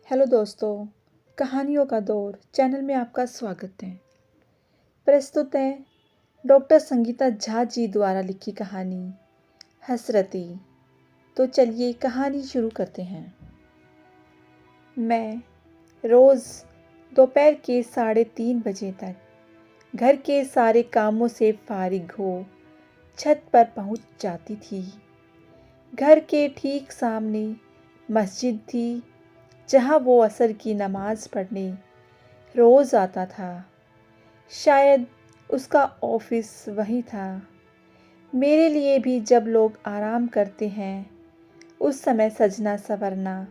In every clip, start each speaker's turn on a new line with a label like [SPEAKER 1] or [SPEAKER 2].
[SPEAKER 1] Hello दोस्तों, कहानियों का दौर चैनल में आपका स्वागत है। प्रस्तुत है डॉक्टर संगीता झा जी द्वारा लिखी कहानी हसरती। तो चलिए कहानी शुरू करते हैं। मैं रोज़ दोपहर के 3:30 बजे तक घर के सारे कामों से फारिग हो छत पर पहुंच जाती थी। घर के ठीक सामने मस्जिद थी, जहाँ वो असर की नमाज़ पढ़ने रोज़ आता था। शायद उसका ऑफिस वहीं था। मेरे लिए भी जब लोग आराम करते हैं उस समय सजना संवरना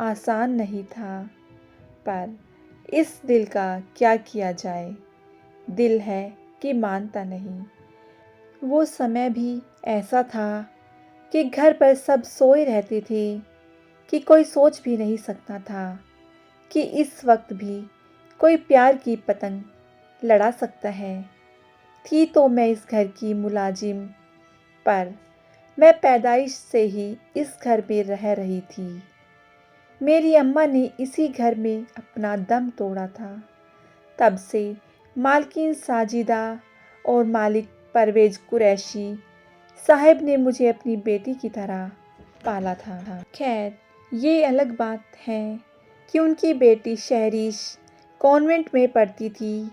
[SPEAKER 1] आसान नहीं था, पर इस दिल का क्या किया जाए। दिल है कि मानता नहीं। वो समय भी ऐसा था कि घर पर सब सोए रहते थे, कि कोई सोच भी नहीं सकता था कि इस वक्त भी कोई प्यार की पतंग लड़ा सकता है। थी तो मैं इस घर की मुलाजिम, पर मैं पैदाइश से ही इस घर में रह रही थी। मेरी अम्मा ने इसी घर में अपना दम तोड़ा था। तब से मालकिन साजिदा और मालिक परवेज कुरैशी साहब ने मुझे अपनी बेटी की तरह पाला था। खैर, ये अलग बात है कि उनकी बेटी शहरीश कॉन्वेंट में पढ़ती थी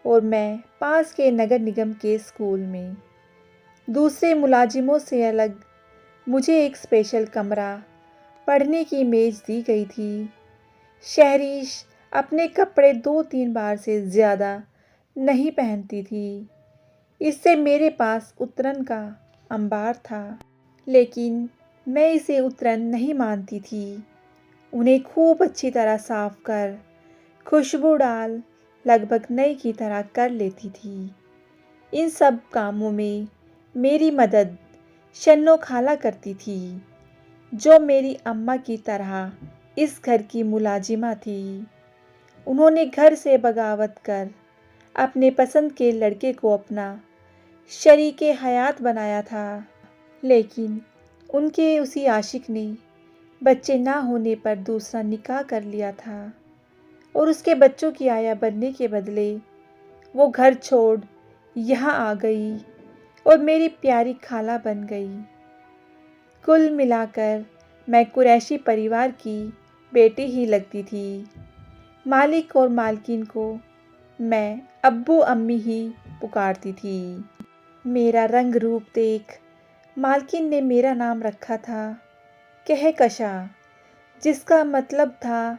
[SPEAKER 1] और मैं पास के नगर निगम के स्कूल में। दूसरे मुलाजिमों से अलग मुझे एक स्पेशल कमरा, पढ़ने की मेज़ दी गई थी। शहरीश अपने कपड़े 2-3 बार से ज़्यादा नहीं पहनती थी। इससे मेरे पास उतरन का अंबार था, लेकिन मैं इसे उतरन नहीं मानती थी। उन्हें खूब अच्छी तरह साफ कर खुशबू डाल लगभग नई की तरह कर लेती थी। इन सब कामों में मेरी मदद शन्नो खाला करती थी, जो मेरी अम्मा की तरह इस घर की मुलाजिमा थी। उन्होंने घर से बगावत कर अपने पसंद के लड़के को अपना शरीके हयात बनाया था, लेकिन उनके उसी आशिक ने बच्चे ना होने पर दूसरा निकाह कर लिया था और उसके बच्चों की आया बनने के बदले वो घर छोड़ यहाँ आ गई और मेरी प्यारी खाला बन गई। कुल मिलाकर मैं कुरैशी परिवार की बेटी ही लगती थी। मालिक और मालकिन को मैं अब्बू अम्मी ही पुकारती थी। मेरा रंग रूप देख मालकिन ने मेरा नाम रखा था कहकशा, जिसका मतलब था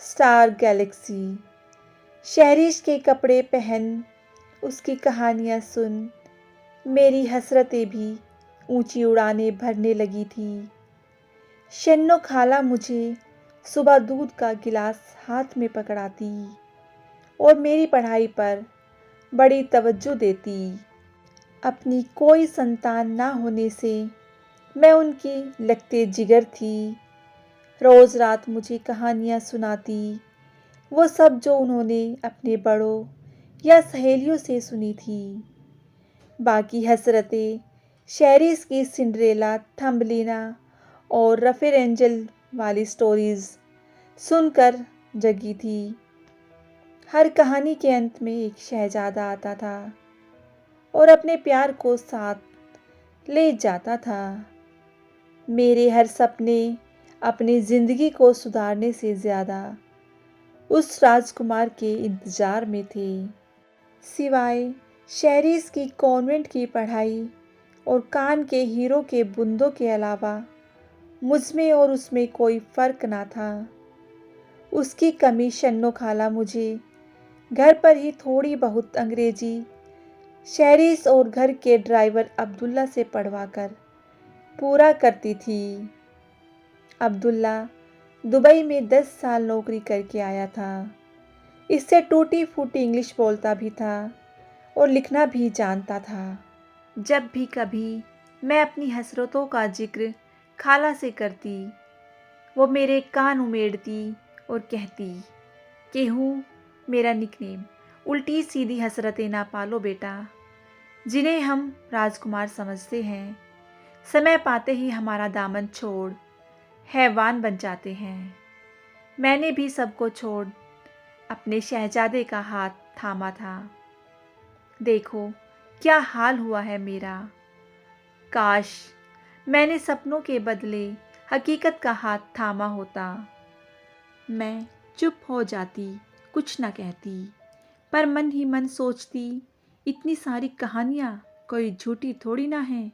[SPEAKER 1] स्टार गैलेक्सी। शहरीश के कपड़े पहन, उसकी कहानियाँ सुन, मेरी हसरतें भी ऊंची उड़ानें भरने लगी थी। शन्नो खाला मुझे सुबह दूध का गिलास हाथ में पकड़ाती और मेरी पढ़ाई पर बड़ी तवज्जो देती। अपनी कोई संतान ना होने से मैं उनकी लगते जिगर थी। रोज़ रात मुझे कहानियाँ सुनाती, वो सब जो उन्होंने अपने बड़ों या सहेलियों से सुनी थी। बाकी हसरतें शहरीज की सिंड्रेला, थम्बलीना और रफ़ेल एंजल वाली स्टोरीज़ सुनकर जगी थी। हर कहानी के अंत में एक शहजादा आता था और अपने प्यार को साथ ले जाता था। मेरे हर सपने अपनी ज़िंदगी को सुधारने से ज़्यादा उस राजकुमार के इंतज़ार में थे। सिवाय शहरीज की कॉन्वेंट की पढ़ाई और कान के हीरो के बुंदों के अलावा मुझमें और उसमें कोई फ़र्क ना था। उसकी कमी शन्नो खाला मुझे घर पर ही थोड़ी बहुत अंग्रेजी शहरीज और घर के ड्राइवर अब्दुल्ला से पढ़वाकर पूरा करती थी। अब्दुल्ला दुबई में 10 साल नौकरी करके आया था। इससे टूटी फूटी इंग्लिश बोलता भी था और लिखना भी जानता था। जब भी कभी मैं अपनी हसरतों का जिक्र खाला से करती, वो मेरे कान उमेड़ती और कहती कि हूँ मेरा निकनेम, उल्टी सीधी हसरतें ना पालो बेटा, जिन्हें हम राजकुमार समझते हैं, समय पाते ही हमारा दामन छोड़ हैवान बन जाते हैं। मैंने भी सबको छोड़ अपने शहजादे का हाथ थामा था। देखो क्या हाल हुआ है मेरा। काश मैंने सपनों के बदले हकीकत का हाथ थामा होता। मैं चुप हो जाती, कुछ न कहती, पर मन ही मन सोचती, इतनी सारी कहानियाँ कोई झूठी थोड़ी ना है।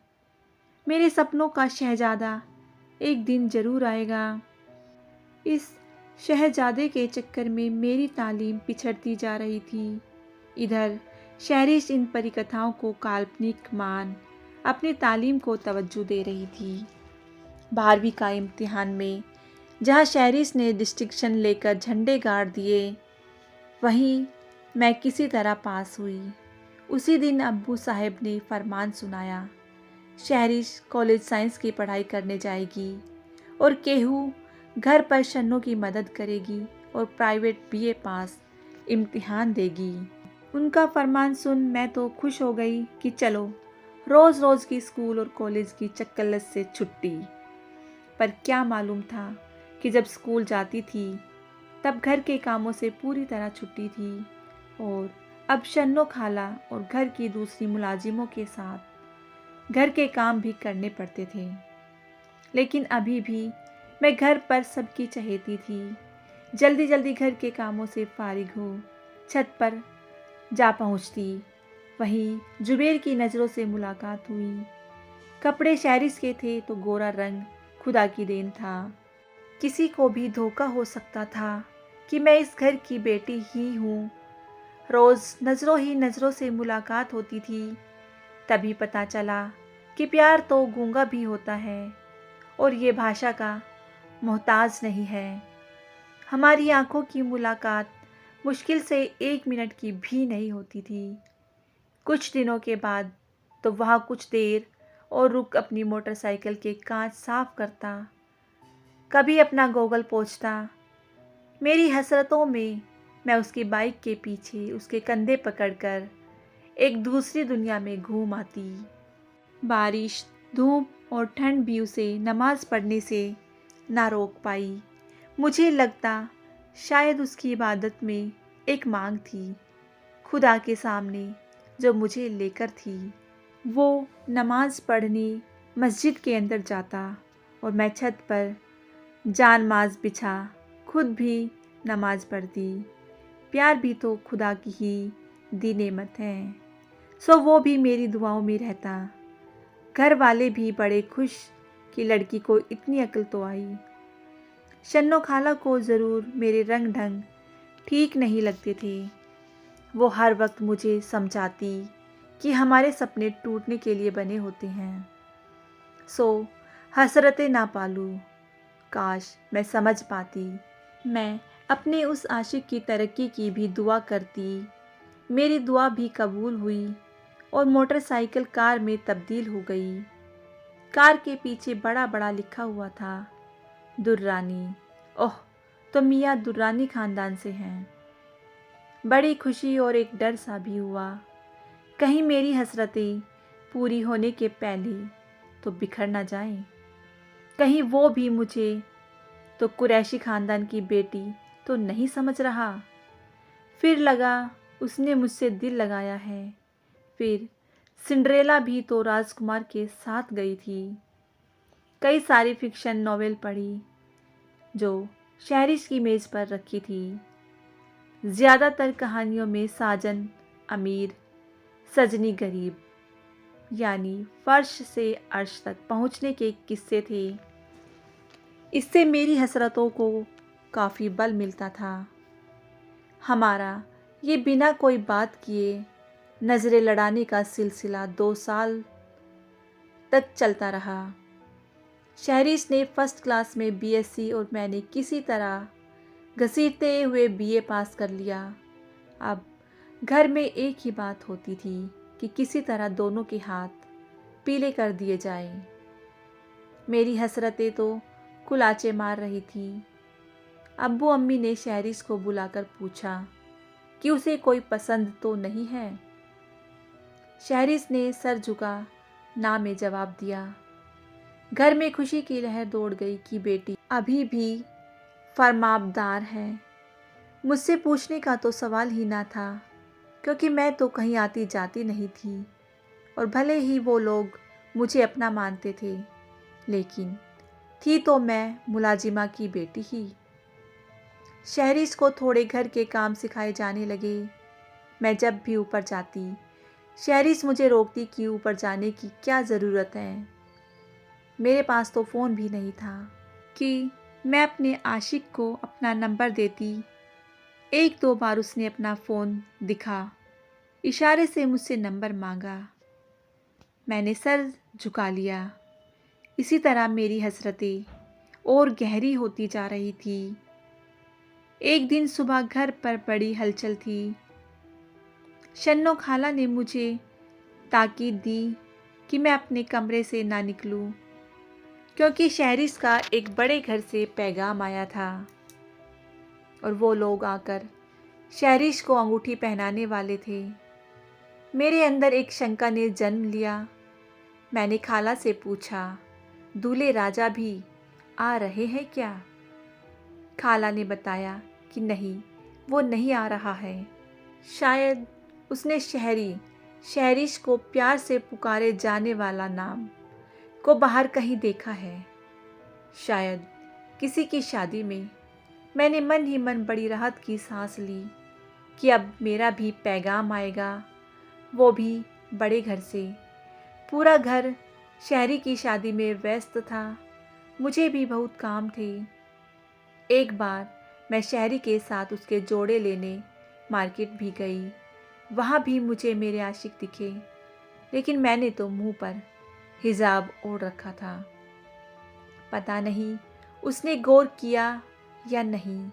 [SPEAKER 1] मेरे सपनों का शहजादा एक दिन ज़रूर आएगा। इस शहजादे के चक्कर में मेरी तालीम पिछड़ती जा रही थी। इधर शहरिश इन परिकथाओं को काल्पनिक मान अपनी तालीम को तवज्जो दे रही थी। 12वीं का इम्तिहान में जहाँ शहरिश ने डिस्टिंक्शन लेकर झंडे गाड़ दिए, वहीं मैं किसी तरह पास हुई। उसी दिन अब्बू साहब ने फरमान सुनाया, शहरिश कॉलेज साइंस की पढ़ाई करने जाएगी और केहू घर पर शन्नों की मदद करेगी और प्राइवेट बीए पास इम्तिहान देगी। उनका फरमान सुन मैं तो खुश हो गई कि चलो रोज़ रोज़ की स्कूल और कॉलेज की चक्करलत से छुट्टी। पर क्या मालूम था कि जब स्कूल जाती थी तब घर के कामों से पूरी तरह छुट्टी थी और अब शन्नो खाला और घर की दूसरी मुलाजिमों के साथ घर के काम भी करने पड़ते थे। लेकिन अभी भी मैं घर पर सबकी चहेती थी। जल्दी जल्दी घर के कामों से फारिग हो छत पर जा पहुंचती। वहीं जुबेर की नज़रों से मुलाकात हुई। कपड़े शहरिश के थे तो गोरा रंग खुदा की देन था। किसी को भी धोखा हो सकता था कि मैं इस घर की बेटी ही हूँ। रोज़ नज़रों ही नज़रों से मुलाकात होती थी। तभी पता चला कि प्यार तो गूंगा भी होता है और ये भाषा का मोहताज नहीं है। हमारी आंखों की मुलाकात मुश्किल से 1 मिनट की भी नहीं होती थी। कुछ दिनों के बाद तो वहाँ कुछ देर और रुक अपनी मोटरसाइकिल के कांच साफ करता, कभी अपना गोगल पोंछता। मेरी हसरतों में मैं उसकी बाइक के पीछे उसके कंधे पकड़कर एक दूसरी दुनिया में घूम आती। बारिश, धूप और ठंड भी उसे नमाज पढ़ने से ना रोक पाई। मुझे लगता शायद उसकी इबादत में एक मांग थी खुदा के सामने जो मुझे लेकर थी। वो नमाज पढ़ने मस्जिद के अंदर जाता और मैं छत पर जानमाज़ बिछा खुद भी नमाज पढ़ती। प्यार भी तो खुदा की ही दी नेमत है, सो वो भी मेरी दुआओं में रहता। घर वाले भी बड़े खुश कि लड़की को इतनी अक्ल तो आई। शन्नो खाला को ज़रूर मेरे रंग ढंग ठीक नहीं लगते थे। वो हर वक्त मुझे समझाती कि हमारे सपने टूटने के लिए बने होते हैं, सो हसरतें ना पालूं। काश मैं समझ पाती। मैं अपने उस आशिक की तरक्की की भी दुआ करती। मेरी दुआ भी कबूल हुई और मोटरसाइकिल कार में तब्दील हो गई। कार के पीछे बड़ा बड़ा लिखा हुआ था, दुर्रानी। ओह, तो मियाँ दुर्रानी ख़ानदान से हैं। बड़ी खुशी और एक डर सा भी हुआ, कहीं मेरी हसरतें पूरी होने के पहले तो बिखर ना जाएं। कहीं वो भी मुझे तो कुरैशी ख़ानदान की बेटी तो नहीं समझ रहा। फिर लगा उसने मुझसे दिल लगाया है। फिर सिंड्रेला भी तो राजकुमार के साथ गई थी। कई सारी फिक्शन नॉवेल पढ़ी जो शहरिश की मेज़ पर रखी थी। ज़्यादातर कहानियों में साजन अमीर, सजनी गरीब, यानी फर्श से अर्श तक पहुंचने के किस्से थे। इससे मेरी हसरतों को काफ़ी बल मिलता था। हमारा ये बिना कोई बात किए नज़रें लड़ाने का सिलसिला 2 साल तक चलता रहा। शहरिश ने फर्स्ट क्लास में बीएससी और मैंने किसी तरह घसीटते हुए बीए पास कर लिया। अब घर में एक ही बात होती थी कि किसी तरह दोनों के हाथ पीले कर दिए जाएं। मेरी हसरतें तो कुलाचे मार रही थी। अब्बू अम्मी ने शहरिश को बुलाकर पूछा कि उसे कोई पसंद तो नहीं है। शहरिश ने सर झुका ना में जवाब दिया। घर में खुशी की लहर दौड़ गई कि बेटी अभी भी फरमाबदार है। मुझसे पूछने का तो सवाल ही ना था, क्योंकि मैं तो कहीं आती जाती नहीं थी और भले ही वो लोग मुझे अपना मानते थे, लेकिन थी तो मैं मुलाजिमा की बेटी ही। शहरीज को थोड़े घर के काम सिखाए जाने लगे। मैं जब भी ऊपर जाती, शहरीज मुझे रोकती कि ऊपर जाने की क्या ज़रूरत है। मेरे पास तो फ़ोन भी नहीं था कि मैं अपने आशिक को अपना नंबर देती। एक दो बार उसने अपना फ़ोन दिखा, इशारे से मुझसे नंबर मांगा। मैंने सर झुका लिया। इसी तरह मेरी हसरतें और गहरी होती जा रही थी। एक दिन सुबह घर पर बड़ी हलचल थी। शन्नो खाला ने मुझे ताकीद दी कि मैं अपने कमरे से ना निकलूं, क्योंकि शहरीज का एक बड़े घर से पैगाम आया था और वो लोग आकर शहरीज को अंगूठी पहनाने वाले थे। मेरे अंदर एक शंका ने जन्म लिया। मैंने खाला से पूछा, दूल्हे राजा भी आ रहे हैं क्या? खाला ने बताया कि नहीं, वो नहीं आ रहा है। शायद उसने शहरीश को प्यार से पुकारे जाने वाला नाम को बाहर कहीं देखा है। शायद किसी की शादी में। मैंने मन ही मन बड़ी राहत की सांस ली कि अब मेरा भी पैगाम आएगा, वो भी बड़े घर से। पूरा घर शहरी की शादी में व्यस्त था। मुझे भी बहुत काम थे। एक बार मैं शहरी के साथ उसके जोड़े लेने मार्केट भी गई। वहाँ भी मुझे मेरे आशिक दिखे, लेकिन मैंने तो मुंह पर हिजाब ओढ़ रखा था। पता नहीं उसने गौर किया या नहीं।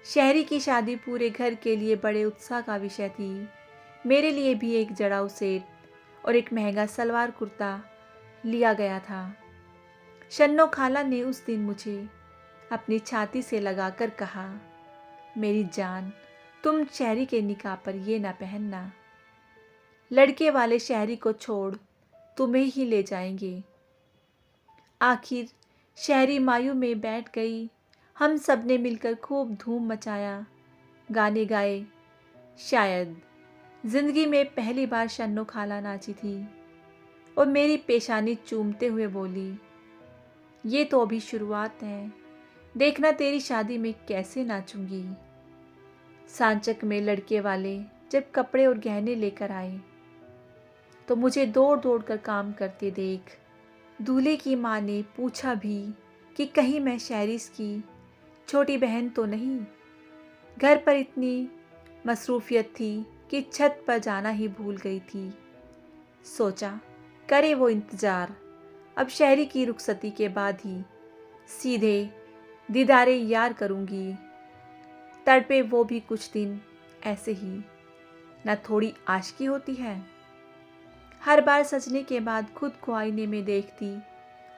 [SPEAKER 1] शहरी की शादी पूरे घर के लिए बड़े उत्साह का विषय थी। मेरे लिए भी एक जड़ाऊ सेट और एक महंगा सलवार कुर्ता लिया गया था। शन्नो खाला ने उस दिन मुझे अपनी छाती से लगाकर कहा, मेरी जान, तुम शहरी के निकाह पर ये ना पहनना। लड़के वाले शहरी को छोड़ तुम्हें ही ले जाएंगे। आखिर शहरी मायू में बैठ गई। हम सब ने मिलकर खूब धूम मचाया, गाने गाए। शायद जिंदगी में पहली बार शन्नो खाला नाची थी और मेरी पेशानी चूमते हुए बोली, ये तो अभी शुरुआत है, देखना तेरी शादी में कैसे नाचूंगी। सांचक में लड़के वाले जब कपड़े और गहने लेकर आए तो मुझे दौड़ दौड़ कर काम करते देख दूल्हे की माँ ने पूछा भी कि कहीं मैं शहरीज की छोटी बहन तो नहीं। घर पर इतनी मसरूफियत थी कि छत पर जाना ही भूल गई थी। सोचा करे वो इंतज़ार, अब शहरी की रुखसती के बाद ही सीधे दीदारे यार करूँगी। तड़पे वो भी कुछ दिन ऐसे ही, न थोड़ी आशिकी होती है। हर बार सजने के बाद खुद को आईने में देखती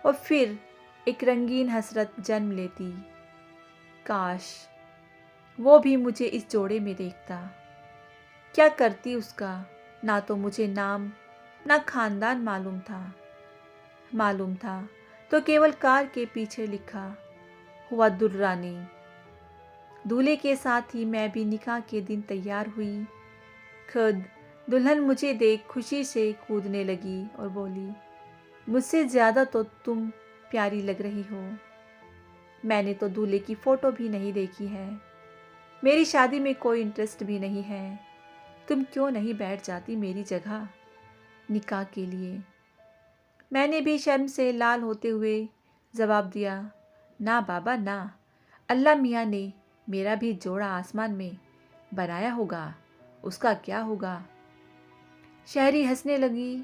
[SPEAKER 1] और फिर एक रंगीन हसरत जन्म लेती। काश वो भी मुझे इस जोड़े में देखता। क्या करती उसका, ना तो मुझे नाम ना खानदान मालूम था तो केवल कार के पीछे लिखा हुआ दुर्रानी। दूल्हे के साथ ही मैं भी निकाह के दिन तैयार हुई। खुद दुल्हन मुझे देख खुशी से कूदने लगी और बोली, मुझसे ज़्यादा तो तुम प्यारी लग रही हो। मैंने तो दूल्हे की फ़ोटो भी नहीं देखी है। मेरी शादी में कोई इंटरेस्ट भी नहीं है। तुम क्यों नहीं बैठ जाती मेरी जगह निकाह के लिए? मैंने भी शर्म से लाल होते हुए जवाब दिया, ना बाबा ना, अल्लाह मियाँ ने मेरा भी जोड़ा आसमान में बनाया होगा, उसका क्या होगा। शहरी हंसने लगी,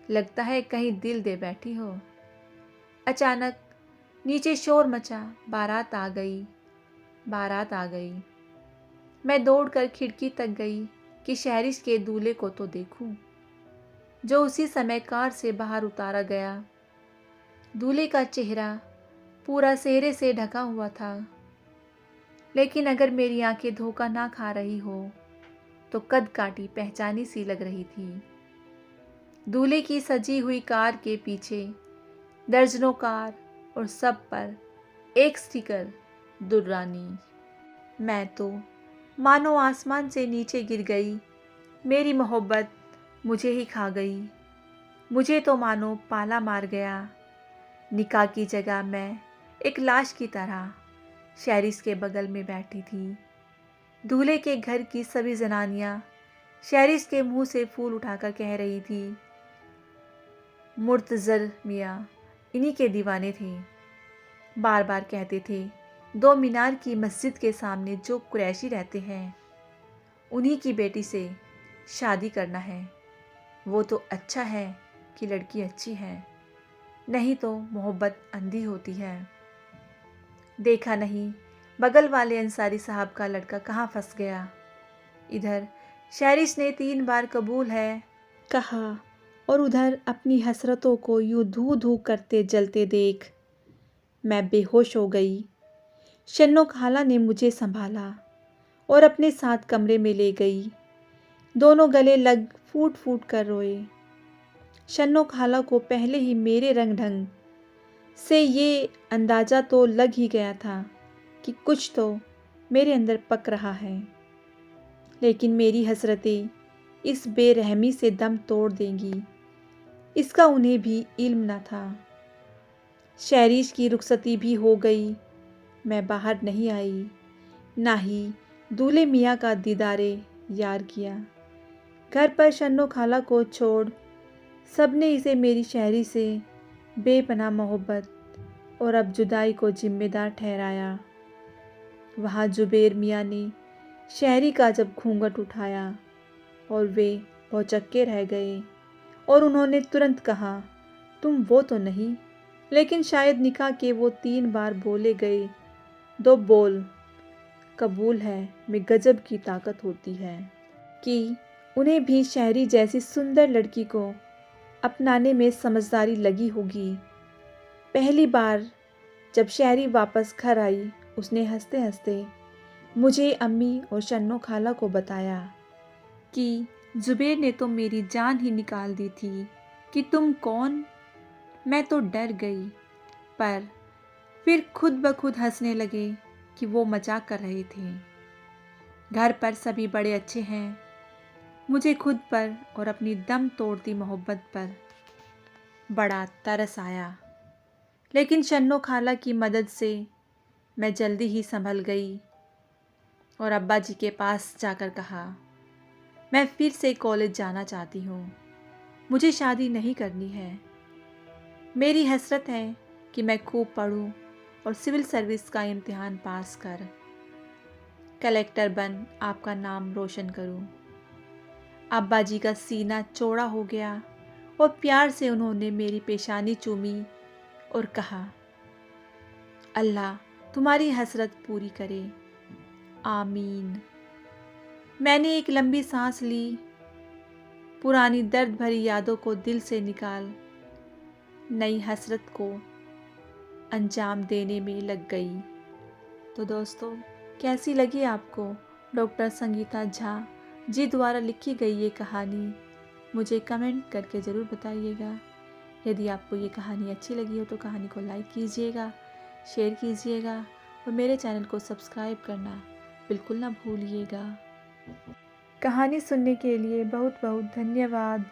[SPEAKER 1] लगता है कहीं दिल दे बैठी हो। अचानक नीचे शोर मचा, बारात आ गई। मैं दौड़कर खिड़की तक गई कि शहरीश के दूल्हे को तो देखूं, जो उसी समय कार से बाहर उतारा गया। दूल्हे का चेहरा पूरा सेहरे से ढका हुआ था, लेकिन अगर मेरी आंखें धोखा ना खा रही हो तो कद काटी पहचानी सी लग रही थी। दूल्हे की सजी हुई कार के पीछे दर्जनों कार और सब पर एक स्टिकर दुर्रानी। मैं तो मानो आसमान से नीचे गिर गई, मेरी मोहब्बत मुझे ही खा गई। मुझे तो मानो पाला मार गया। निकाह की जगह मैं एक लाश की तरह शहरिस के बगल में बैठी थी। दूल्हे के घर की सभी जनानियां शहरिस के मुंह से फूल उठाकर कह रही थी, मुर्तज़र मियाँ इन्हीं के दीवाने थे। बार बार कहते थे, 2 मीनार की मस्जिद के सामने जो कुरैशी रहते हैं उन्हीं की बेटी से शादी करना है। वो तो अच्छा है कि लड़की अच्छी है, नहीं तो मोहब्बत अंधी होती है। देखा नहीं बगल वाले अंसारी साहब का लड़का कहाँ फंस गया। इधर शहरिस ने 3 बार कबूल है कहा और उधर अपनी हसरतों को यूं धू धू करते जलते देख मैं बेहोश हो गई। शन्नो खाला ने मुझे संभाला और अपने साथ कमरे में ले गई। दोनों गले लग फूट फूट कर रोए। शन्नो खाला को पहले ही मेरे रंग ढंग से ये अंदाज़ा तो लग ही गया था कि कुछ तो मेरे अंदर पक रहा है, लेकिन मेरी हसरतें इस बेरहमी से दम तोड़ देंगी, इसका उन्हें भी इल्म न था। शहरिश की रुखसती भी हो गई। मैं बाहर नहीं आई, ना ही दूल्हे मियाँ का दीदारे यार किया। घर पर शन्नो खाला को छोड़ सबने इसे मेरी शहरी से बेपनाह मोहब्बत और अब जुदाई को जिम्मेदार ठहराया। वहाँ जुबेर मियाँ ने शहरी का जब घूंघट उठाया और वे भौचक्के रह गए और उन्होंने तुरंत कहा, तुम वो तो नहीं। लेकिन शायद निकाह के वो 3 बार बोले गए 2 बोल कबूल है में गजब की ताकत होती है कि उन्हें भी शहरी जैसी सुंदर लड़की को अपनाने में समझदारी लगी होगी। पहली बार जब शहरी वापस घर आई, उसने हंसते हंसते मुझे, अम्मी और शन्नो खाला को बताया कि जुबेर ने तो मेरी जान ही निकाल दी थी कि तुम कौन। मैं तो डर गई, पर फिर खुद ब खुद हंसने लगे कि वो मजाक कर रहे थे। घर पर सभी बड़े अच्छे हैं। मुझे खुद पर और अपनी दम तोड़ती मोहब्बत पर बड़ा तरस आया, लेकिन शन्नो खाला की मदद से मैं जल्दी ही संभल गई और अब्बा जी के पास जाकर कहा, मैं फिर से कॉलेज जाना चाहती हूँ, मुझे शादी नहीं करनी है। मेरी हसरत है कि मैं खूब पढूं और सिविल सर्विस का इम्तिहान पास कर कलेक्टर बन आपका नाम रोशन करूं। अब्बा जी का सीना चौड़ा हो गया और प्यार से उन्होंने मेरी पेशानी चूमी और कहा, अल्लाह तुम्हारी हसरत पूरी करे, आमीन। मैंने एक लंबी सांस ली, पुरानी दर्द भरी यादों को दिल से निकाल नई हसरत को अंजाम देने में लग गई। तो दोस्तों, कैसी लगी आपको डॉक्टर संगीता झा जी द्वारा लिखी गई ये कहानी, मुझे कमेंट करके ज़रूर बताइएगा। यदि आपको ये कहानी अच्छी लगी हो तो कहानी को लाइक कीजिएगा, शेयर कीजिएगा और मेरे चैनल को सब्सक्राइब करना बिल्कुल ना भूलिएगा। कहानी सुनने के लिए बहुत बहुत धन्यवाद।